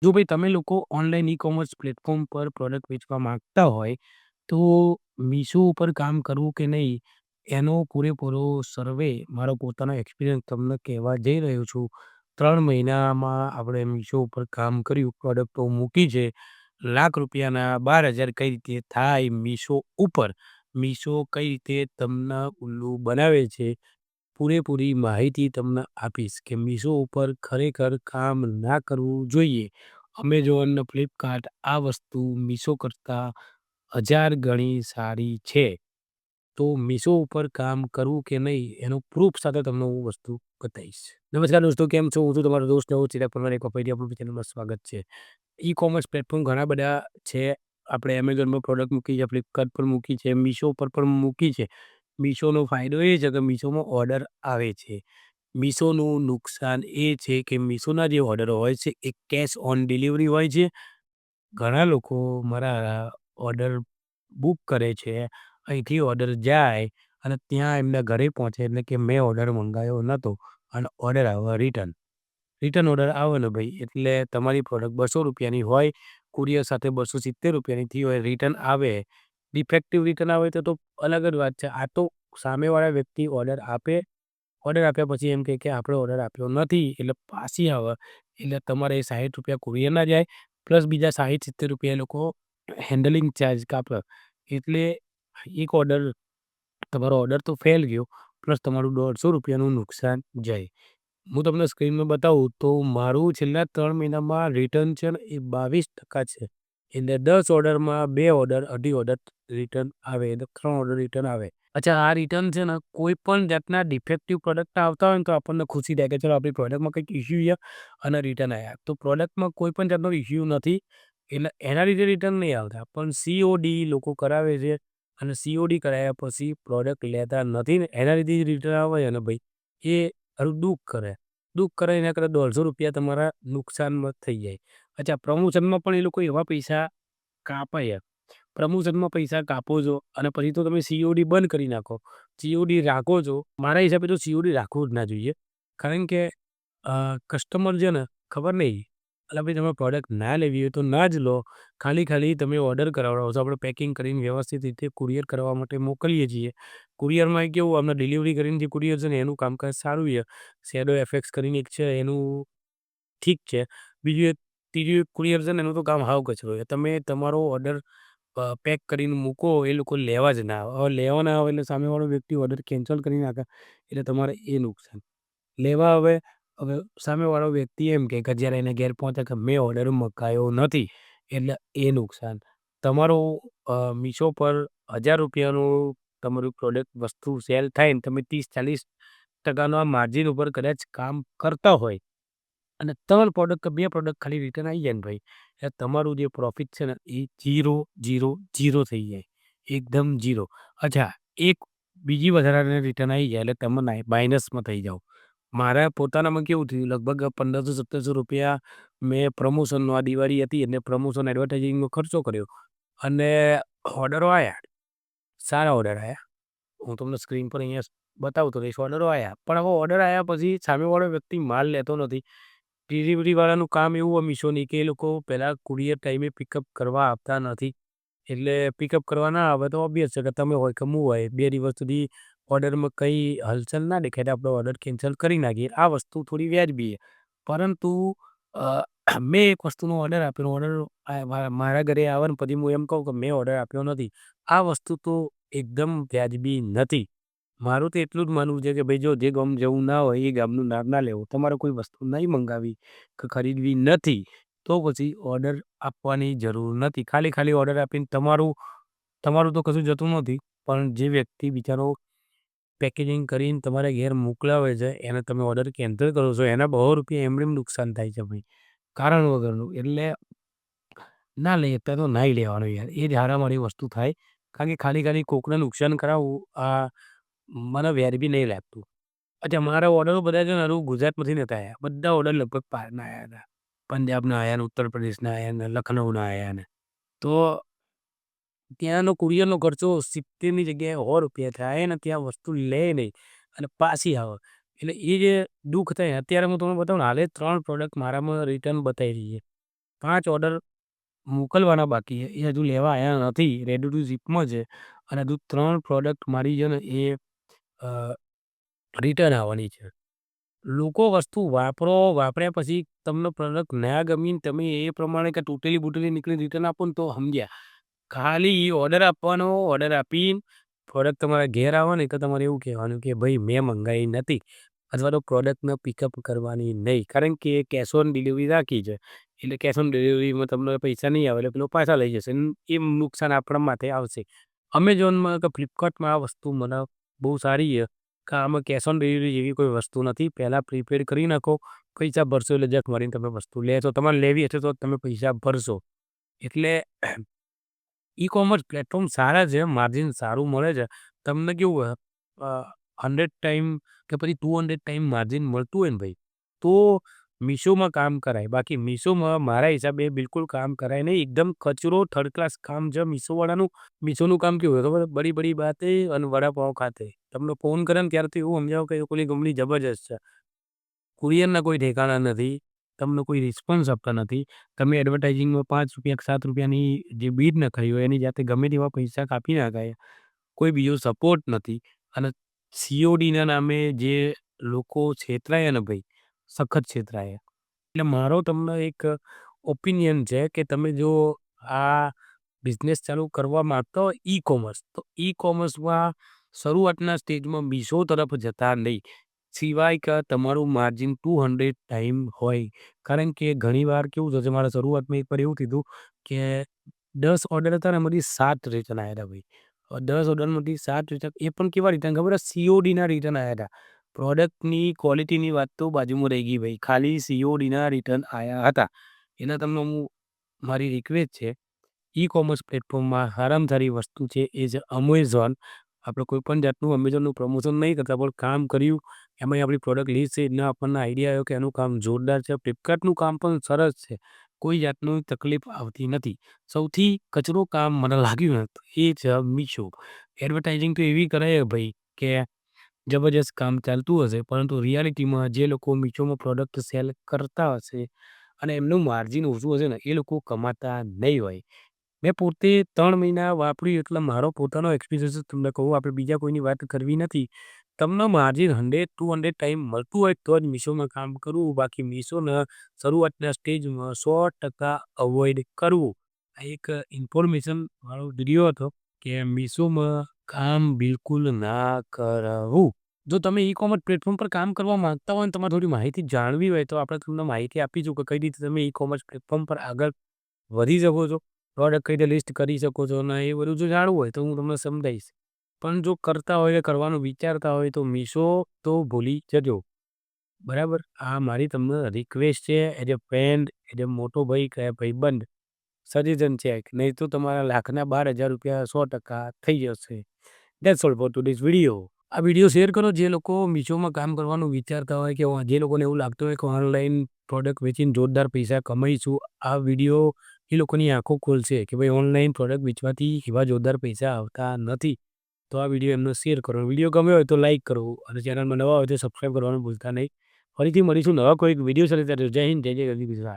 જો ભાઈ તમે લોકો ઓનલાઈન ઈ-કોમર્સ પ્લેટફોર્મ પર પ્રોડક્ટ વેચવા માંગતા હોય, તો મીશો ઉપર કામ કરવું કે નહીં, એનો પૂરેપૂરો સર્વે મારો પોતાનો એક્સપિરિયન્સ તમને કહેવા જઈ રહ્યો છું. 3 મહિનામાં આપણે મીશો ઉપર કામ કર્યું, પ્રોડક્ટો મૂકી છે. લાખ રૂપિયાના 12,000 કઈ રીતે થાય મીશો ઉપર. મીશો કઈ રીતે તમને ઉલ્લુ બનાવે છે, પૂરેપૂરી માહિતી તમને આપીશ કે મીશો ઉપર ખરેખર કામ ના કરવું જોઈએ. અમેઝોન, ફ્લિપકાર્ટ આ વસ્તુ મીશો કરતાં 1000 ગણી સારી છે. તો મીશો ઉપર કામ કરવું કે નહીં એનો પ્રૂફ સાથે તમને હું વસ્તુ બતાવીશ. નમસ્કાર દોસ્તો, કેમ છો? હું છું તમારો દોસ્ત નવો ચિરાગ પરમાર. એક ફરી આપણું ચેનલમાં સ્વાગત છે. ઈ-કોમર્સ પ્લેટફોર્મ ઘણા બધા છે. આપણે એમેઝોન પર પ્રોડક્ટ મૂકી છે, ફ્લિપકાર્ટ પર મૂકી છે, મીશો પર પણ મૂકી છે. મીશોનો ફાયદો એ છે કે મીશોમાં ઓર્ડર આવે છે. મીશોનું નુકસાન એ છે કે મીશોના જે ઓર્ડર હોય છે એ કેશ ઓન ડિલિવરી હોય છે. ઘણા લોકો મારા ઓર્ડર બુક કરે છે, અહીંથી ઓર્ડર જાય અને ત્યાં એમના ઘરે પહોંચે એટલે કે મેં ઓર્ડર મંગાવ્યો નહોતો અને ઓર્ડર આવે રિટર્ન. રિટર્ન ઓર્ડર આવે ને ભાઈ, એટલે તમારી પ્રોડક્ટ ₹200 હોય, કુરિયર સાથે ₹270 થઈ હોય, રિટર્ન આવે, ડિફેક્ટિવ રિટર્ન આવે તો અલગ જ વાત છે. આ તો સામેવાળા વ્યક્તિ ઓર્ડર આપે, ઓર્ડર આપ્યા પછી એમ કહે કે આપણે ઓર્ડર આપ્યો નથી એટલે પાછી આવે, એટલે તમારે ₹60 કુરિયરના જાય, પ્લસ બીજા ₹60-70 એ લોકો હેન્ડલિંગ ચાર્જ કાપે. એટલે એક ઓર્ડર, તમારો ઓર્ડર તો ફેલ ગયો, પ્લસ તમારું ₹150નું નુકસાન જાય. હું તમને સ્ક્રીનમાં બતાવું તો મારું છેલ્લા 3 મહિનામાં રિટર્ન છે ને એ 22% છે. એટલે 10 ઓર્ડરમાં 2 ઓર્ડર, અઢી ઓર્ડર રિટર્ન આવે, એટલે 3 ઓર્ડર રિટર્ન આવે. અચ્છા, આ રિટર્ન છે ને કોઈ પણ જાતના ડિફેક્ટિવ પ્રોડક્ટ આવતા હોય ને તો આપણને ખુશી થાય કે ચલો આપણી પ્રોડક્ટમાં કંઈક ઇશ્યુ છે અને રિટર્ન આવ્યા. તો પ્રોડક્ટમાં કોઈ પણ જાતનો ઇશ્યુ નથી, એટલે એના લીધે રિટર્ન નહીં આવતા. પણ સીઓડી લોકો કરાવે છે અને સીઓડી કરાવ્યા પછી પ્રોડક્ટ લેતા નથી ને એના લીધે રિટર્ન આવે છે ને ભાઈ, એ હારું દુઃખ કરે. દુઃખ કરે એના કરતાં ₹150 તમારા નુકસાનમાં થઈ જાય. અચ્છા, પ્રમોશનમાં પણ એ લોકો એવા પૈસા કાપે છે. પ્રમોશનમાં પૈસા કાપો છો અને પછી તો તમે સીઓડી બંધ કરી નાખો. સીઓડી રાખો છો, મારા હિસાબે તો સીઓડી રાખવું જ ના જોઈએ. કારણ કે કસ્ટમર છે ને, ખબર નહીં, એટલે ભાઈ તમે પ્રોડક્ટ ના લેવી હોય તો ના જ લો. ખાલી તમે ઓર્ડર કરાવડાવો છો, આપણે પેકિંગ કરીને વ્યવસ્થિત રીતે કુરિયર કરવા માટે મોકલીએ છીએ. કુરિયરમાં કેવું, આપણે ડિલિવરી કરીને જે કુરિયર છે ને એનું કામકાજ સારું છે. શેડો એફએક્સ કરીને એક છે એનું ઠીક છે. બીજું એક ત્રીજું એક કુરિયર છે ને એનું તો કામ હાવ કચરો છે. તમે તમારો ઓર્ડર પેક કરીને મૂકો, એ લોકો લેવા જ ના આવે. હવે લેવા ના આવે એટલે સામેવાળો વ્યક્તિ ઓર્ડર કેન્સલ કરી નાખે, એટલે તમારે એ નુકસાન. લેવા આવે, હવે સામેવાળો વ્યક્તિ એમ કહે કે જ્યારે એને ઘેર પહોંચે કે મેં ઓર્ડર મંગાવ્યો નથી, એટલે એ નુકસાન. તમારો મીશો પર ₹1000નું તમારું પ્રોડક્ટ વસ્તુ સેલ થાય ને તમે 30-40% માર્જિન ઉપર કદાચ કામ કરતા હોય અને 3 પ્રોડક્ટ કે 2 પ્રોડક્ટ ખાલી રિટર્ન આવી જાય ને ભાઈ, એટલે તમારું જે પ્રોફિટ છે ને એ 0, 0, 0 થઈ જાય. એકદમ 0. અચ્છા, એક બીજી વધારાની રિટર્ન આવી જાય એટલે તમે માઇનસમાં થઈ જાઓ. મારા પોતાનામાં કેવું થયું, લગભગ ₹1500-1700 મેં પ્રમોશનનો, આ દિવાળી હતી એટલે પ્રમોશન એડવર્ટાઇઝિંગનો ખર્ચો કર્યો અને ઓર્ડરો આવ્યા, સારા ઓર્ડર આવ્યા. હું તમને સ્ક્રીન પર અહીંયા બતાવતો રહીશ, ઓર્ડરો આવ્યા. પણ હવે ઓર્ડર આવ્યા પછી સામેવાળો વ્યક્તિ માલ લેતો નથી. ડિલિવરીવાળાનું કામ એવું હોય મીશોની કે એ લોકો પહેલાં કુરિયર ટાઈમે પિકઅપ કરવા આપતા નથી. એટલે પિકઅપ કરવા ના આવે તો ઓબ્વિયસ છે કે તમે હોય કે હું હોય, 2 દિવસ સુધી ઓર્ડરમાં કંઈ હલચલ ના દેખાય તો આપણે ઓર્ડર કેન્સલ કરી નાખીએ. આ વસ્તુ થોડી વ્યાજબી છે. પરંતુ મેં એક વસ્તુનો ઓર્ડર આપેલો, ઓર્ડર મારા ઘરે આવે ને પછી હું એમ કહું કે મેં ઓર્ડર આપ્યો નથી. આ વસ્તુ તો એકદમ વ્યાજબી નથી. મારું તો એટલું જ માનવું છે કે ભાઈ જો જે ગામ જવું ના હોય એ ગામનું નામ ના લેવું. તમારે કોઈ વસ્તુ નહીં મંગાવી કે ખરીદવી નથી, તો પછી ઓર્ડર આપવાની જરૂર નથી. ખાલી ઓર્ડર આપીને તમારું તો કશું જતું નથી, પણ જે વ્યક્તિ બિચારો પેકેજિંગ કરીને તમારા ઘેર મોકલાવે છે એને તમે ઓર્ડર કેન્સલ કરો છો, એના ₹100 એમને એમ નુકસાન થાય છે ભાઈ, કારણ વગરનું. એટલે ના લઈએ અત્યારે તો નહીં લેવાનું યાર, એ જ હારામારી વસ્તુ થાય. કારણ કે ખાલી કોકને નુકસાન કરાવવું આ મને વ્યાજબી નહીં લાગતું. અચ્છા, મારા ઓર્ડરો બધા છે ને હારું ગુજરાતમાંથી નહોતા આવ્યા. બધા ઓર્ડર લગભગ બહારના આવ્યા હતા. પંજાબના આવ્યા ને, ઉત્તર પ્રદેશના આવ્યા ને, લખનઉના આવ્યા ને. તો ત્યાંનો કુરિયરનો ખર્ચો 70ની જગ્યાએ ₹100 થાય ને ત્યાં વસ્તુ લે નહીં અને પાછી આવે. એટલે એ જે દુઃખ થાય, અત્યારે હું તમને બતાવું ને, હાલે 3 પ્રોડક્ટ મારામાં રિટર્ન બતાવી રહી છે. 5 ઓર્ડર મોકલવાના બાકી છે. એ હજુ લેવા આયા નથી. રેડી ટુ ઝિપમાં છે અને હજુ 3 પ્રોડક્ટ મારી છે ને એ અ, રિટર્ન આવવાની છે. લોકો વસ્તુ વાપર્યા પછી તમને પ્રોડક્ટ ના ગમી ને તમે એ પ્રમાણે કે તૂટેલી-બૂટેલી નીકળી રિટર્ન આપો ને તો સમજ્યા. ખાલી ઓર્ડર આપવાનો, ઓર્ડર આપીને પ્રોડક્ટ તમારા ઘેર આવે ને તો તમારે એવું કહેવાનું કે ભાઈ મેં મંગાવી નથી અથવા તો પ્રોડક્ટને પિકઅપ કરવાની નહીં. કારણ કે કેશ ઓન ડિલિવરી રાખી છે. એટલે કેશ ઓન ડિલિવરીમાં તમને પૈસા નહીં આવે એટલે પેલો પાછા લઈ જશે. એ નુકસાન આપણા માથે આવશે. અમેઝોનમાં કે ફ્લિપકાર્ટમાં આ વસ્તુ મને બહુ સારી છે કે આમાં કેશ ઓન ડિલિવરી જેવી કોઈ વસ્તુ નથી. પહેલાં પ્રીપેડ કરી નાખો, પૈસા ભરશો એટલે જક મારીને તમે વસ્તુ લેશો. તમારે લેવી હશે તો તમે પૈસા ભરશો. એટલે ઈ-કોમર્સ પ્લેટફોર્મ સારા છે, માર્જિન સારું મળે છે. તમને કેવું અ 100 ટાઈમ કે પછી 200 ટાઈમ માર્જિન મળતું હોય ને ભાઈ, તો મીશોમાં કામ કરાય. બાકી મીશોમાં મારા હિસાબે બિલકુલ કામ કરાય નહીં. એકદમ કચરો થર્ડ ક્લાસ કામ છે મીશોવાળાનું. મીશોનું કામ કેવું હોય ખબર છે? બડી બડી બાતે અને વડાપાવ ખાતે. તમને ફોન કરે ને ત્યારે તો એવું સમજાવો કે એ લોકોની કંપની જબરજસ્ત છે. કુરિયરના કોઈ ઠેકાણા નથી. તમને કોઈ રિસ્પોન્સ આપતા નથી. તમે એડવર્ટાઇઝિંગમાં ₹5 કે ₹7ની જે બિડ નખાઈ હોય એની જાતે ગમે તેવા પૈસા કાપી નાખાય. કોઈ બીજો સપોર્ટ નથી અને સીઓડીના નામે જે લોકો છેતરાયા ને ભાઈ, સખત છેતરાયા. એટલે મારો તમને એક ઓપિનિયન છે કે તમે જો આ બિઝનેસ ચાલુ કરવા માંગતા હોય ઈ-કોમર્સ, તો ઈ-કોમર્સમાં શરૂઆતના સ્ટેજમાં મીશો તરફ જતા નહીં. સિવાય કે તમારું માર્જિન 200 ટાઈમ હોય. કારણ કે ઘણીવાર કેવું થશે મારા શરૂઆતમાં એકવાર એવું થયું કે 10 ઓર્ડર હતા ને એમાંથી 7 રિટર્ન આવ્યા હતા ભાઈ. 10 ઓર્ડરમાંથી 7 રિટર્ન એ પણ કેવા રિટર્ન ખબર છે? સીઓડીના રિટર્ન આવ્યા હતા. પ્રોડક્ટની ક્વોલિટીની વાત તો બાજુમાં રહી ગઈ ભાઈ. ખાલી સીઓડીના રિટર્ન આવ્યા હતા. એના તમને હું મારી રિક્વેસ્ટ છે ઈ-કોમર્સ પ્લેટફોર્મમાં સારામાં સારી વસ્તુ છે એ છે અમેઝોન. આપણે કોઈ પણ જાતનું અમેઝોનનું પ્રમોશન નહીં કરતા પણ કામ કર્યું એમાંય આપણી પ્રોડક્ટ લિસ્ટ છે એટલે આપણને આઈડિયા આવ્યો કે એનું કામ જોરદાર છે. ફ્લિપકાર્ટનું કામ પણ સરસ છે. કોઈ જાતનું તકલીફ આવતી નથી. સૌથી કચરો કામ મને લાગ્યું ને તો એ છે મીશો. એડવર્ટાઇઝિંગ તો એવી કરે ભાઈ કે જબરજસ્ત કામ ચાલતું હશે પરંતુ રિયાલિટીમાં જે લોકો મીશોમાં પ્રોડક્ટ સેલ કરતા હશે અને એમનું માર્જિન ઓછું હશે ને એ લોકો કમાતા નહીં હોય. મેં પોતે 3 મહિના વાપર્યું એટલે મારો પોતાનો એક્સપિરિયન્સ તમને કહું, આપણે બીજા કોઈની વાત કરવી નથી. તમને માર્જિન 100-200 ટાઈમ મળતું હોય તો જ મીશોમાં કામ કરવું. બાકી મીશોને શરૂઆતના સ્ટેજમાં 100% અવોઇડ કરવું. આ એક ઇન્ફોર્મેશન વાળો વિડીયો હતો કે મીશોમાં કામ બિલકુલ ના કરવું. જો તમે ઈ-કોમર્સ પ્લેટફોર્મ પર કામ કરવા માંગતા હોય અને તમારે થોડી માહિતી જાણવી હોય તો આપણે તમને માહિતી આપીશું કે કઈ રીતે તમે ઈ-કોમર્સ પ્લેટફોર્મ પર આગળ વધી શકો છો. પ્રોડક્ટ કઈ રીતે લિસ્ટ કરી શકો છો અને એ બધું જો જાણવું હોય તો હું તમને સમજાવીશ. પણ જો કરતા હોય કે કરવાનું વિચારતા હોય તો મીશો તો ભૂલી જજો. બરાબર? આ મારી તમને રિક્વેસ્ટ છે as a friend, as a મોટો ભાઈ કે ભાઈબંધ સજેશન છે. નહીં તો તમારા લાખના ₹12,000 100% થઈ જશે. That's all four today's video. આ વિડીયો શેર કરો જે લોકો મીશોમાં કામ કરવાનું વિચારતા હોય કે જે લોકોને એવું લાગતું હોય કે ઓનલાઈન પ્રોડક્ટ વેચીને જોરદાર પૈસા કમાઈશું. આ વિડીયો એ લોકોની આંખો ખોલશે કે ભાઈ ઓનલાઈન પ્રોડક્ટ વેચવાથી એવા જોરદાર પૈસા આવતા નથી. તો આ વિડીયો એમને શેર કરો. વિડીયો ગમ્યો હોય તો લાઈક કરો અને ચેનલમાં નવા હોય તો સબસ્ક્રાઈબ કરવાનું ભૂલતા નહીં. ફરીથી મળીશું નવા કોઈ વિડીયો સાથે. જય હિન્દ, જય જય ગરવી ગુજરાત.